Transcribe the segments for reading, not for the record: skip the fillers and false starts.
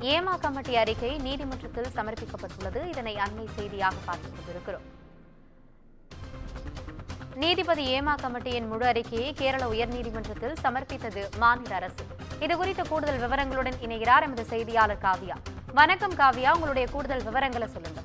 ஏமா கமிட்டி அறிக்கை நீதிமன்றத்தில் சமர்ப்பிக்கப்பட்டுள்ளது. இதனை அண்மை செய்தியாக பார்த்துக் கொண்டிருக்கிறோம். நீதிபதி ஏமா கமிட்டியின் முழு அறிக்கையை கேரள உயர்நீதிமன்றத்தில் சமர்ப்பித்தது மாநில அரசு. இதுகுறித்த கூடுதல் விவரங்களுடன் இணைகிறார் எமது செய்தியாளர் காவியா. வணக்கம் காவியா, உங்களுடைய கூடுதல் விவரங்களை சொல்லுங்க.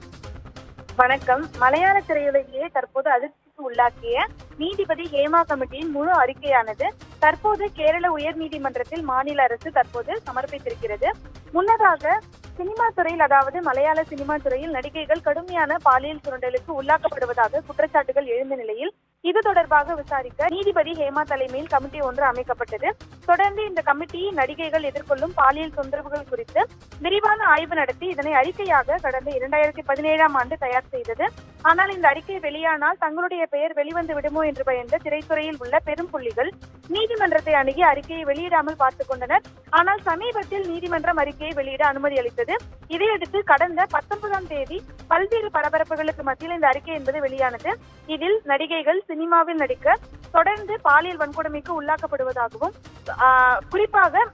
வணக்கம். மலையாள திரையுலகையே தற்போது அதிர்ச்சிக்கு உள்ளாக்கிய நீதிபதி ஹேமா கமிட்டியின் முழு அறிக்கையானது தற்போது கேரள உயர் நீதிமன்றத்தில் மாநில அரசு தற்போது சமர்ப்பித்திருக்கிறது. முன்னதாக சினிமா துறையில், அதாவது மலையாள சினிமா துறையில் நடிகைகள் கடுமையான பாலியல் சுரண்டலுக்கு உள்ளாக்கப்படுவதாக குற்றச்சாட்டுகள் எழுந்த நிலையில் இது தொடர்பாக விசாரிக்க நீதிபதி ஹேமா தலைமையில் கமிட்டி ஒன்று அமைக்கப்பட்டது. தொடர்ந்து இந்த கமிட்டி நடிகைகள் எதிர்கொள்ளும் பாலியல் தொந்தரவுகள் குறித்து விரிவான ஆய்வு நடத்தி இதனை அறிக்கையாக கடந்த 2017ஆம் ஆண்டு தயார் செய்தது. ஆனால் இந்த அறிக்கை வெளியானால் தங்களுடைய பெயர் வெளிவந்து விடுமோ என்று பயந்த திரைத்துறையில் உள்ள பெரும் புள்ளிகள் நீதிமன்றத்தை அணுகி அறிக்கையை வெளியிடாமல் பார்த்துக் கொண்டனர். ஆனால் சமீபத்தில் நீதிமன்றம் அறிக்கையை வெளியிட அனுமதி அளித்தது. இதையடுத்து கடந்த 19ஆம் தேதி பல்வேறு பரபரப்புகளுக்கு மத்தியில் இந்த அறிக்கை என்பது வெளியானது. இதில் நடிகைகள் சினிமாவில் நடிக்க தொடர்ந்து பாலியல் வன்கொடுமைக்கு உள்ளாக்கப்படுவதாகவும், குறிப்பாக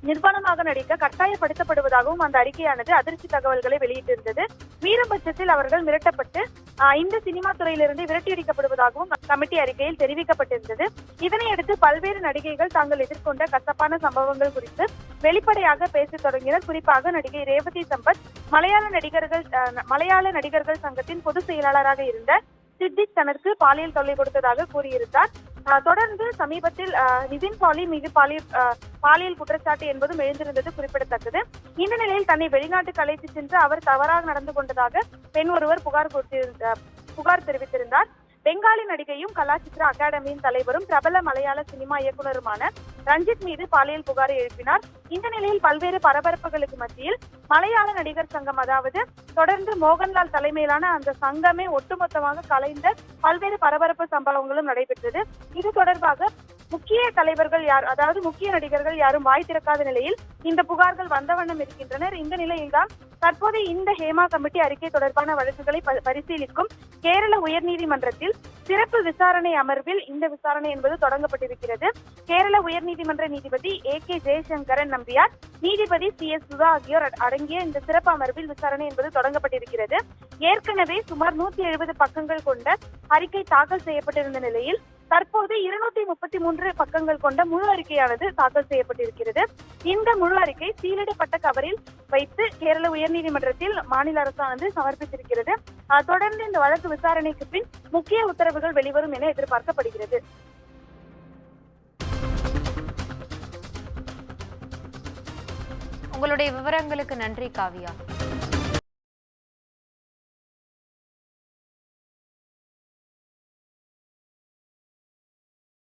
நிர்வாணமாக நடிக்க கட்டாயப்படுத்தப்படுவதாகவும் அந்த அறிக்கையானது அதிர்ச்சி தகவல்களை வெளியிட்டிருந்தது. வீரபட்சத்தில் அவர்கள் மிரட்டப்பட்டு இந்த சினிமா துறையிலிருந்து விரட்டியடிக்கப்படுவதாகவும் கமிட்டி அறிக்கையில் தெரிவிக்கப்பட்டிருந்தது. இதனையடுத்து பல்வேறு நடிகைகள் தாங்கள் எதிர்கொண்ட கசப்பான சம்பவங்கள் குறித்து வெளிப்படையாக பேசத் தொடங்கினர். குறிப்பாக நடிகை ரேவதி சம்பத் மலையாள நடிகர்கள் சங்கத்தின் பொதுச் செயலாளராக இருந்த சித்திக் தனக்கு பாலியல் தொல்லை கொடுத்ததாக கூறியிருந்தார். தொடர்ந்து சமீபத்தில் நிதின் பாலி மீது பாலியல் குற்றச்சாட்டு என்பதும் எழுந்திருந்தது குறிப்பிடத்தக்கது. இந்த நிலையில் தன்னை வெளிநாட்டுக்கு அழைத்து சென்று அவர் தவறாக நடந்து கொண்டதாக பெண் ஒருவர் புகார் தெரிவித்திருந்தார். பெங்காலி நடிகையும் கலாச்சித்ர அகாடமியின் தலைவரும் பிரபல மலையாள சினிமா இயக்குநருமான ரஞ்சித் மீது பாலியல் புகாரை எழுப்பினார். இந்த நிலையில் பல்வேறு பரபரப்புகளுக்கு மத்தியில் மலையாள நடிகர் சங்கம், அதாவது தொடர்ந்து மோகன்லால் தலைமையிலான அந்த சங்கமே ஒட்டுமொத்தமாக கலைந்த பல்வேறு பரபரப்பு சம்பவங்களும் நடைபெற்றது. இது தொடர்பாக முக்கிய தலைவர்கள் அதாவது முக்கிய நடிகர்கள் யாரும் வாய் திறக்காத நிலையில் இந்த புகார்கள் வந்த வண்ணம் இருக்கின்றனர். இந்த நிலையில்தான் தற்போது இந்த ஹேமா கமிட்டி அறிக்கை தொடர்பான வழக்குகளை பரிசீலிக்கும் கேரள உயர்நீதிமன்றத்தில் சிறப்பு விசாரணை அமர்வில் இந்த விசாரணை என்பது தொடங்கப்பட்டிருக்கிறது. கேரள உயர்நீதிமன்ற நீதிபதி AK ஜெயசங்கரன் நம்பியார், நீதிபதி CS சுதா ஆகியோர் அடங்கிய இந்த சிறப்பு அமர்வில் விசாரணை என்பது தொடங்கப்பட்டிருக்கிறது. ஏற்கனவே சுமார் 170 பக்கங்கள் கொண்ட அறிக்கை தாக்கல் செய்யப்பட்டிருந்த நிலையில் தற்போது 233 பக்கங்கள் கொண்ட முழு அறிக்கையானது தாக்கல் செய்யப்பட்டிருக்கிறது. இந்த முழு அறிக்கை சீலிடப்பட்ட கவரில் வைத்து கேரள உயர்நீதிமன்றத்தில் மாநில அரசானது சமர்ப்பித்திருக்கிறது. தொடர்ந்து இந்த வழக்கு விசாரணைக்கு பின் முக்கிய உத்தரவுகள் வெளிவரும் என எதிர்பார்க்கப்படுகிறது. உங்களுடைய விவரங்களுக்கு நன்றி காவியா.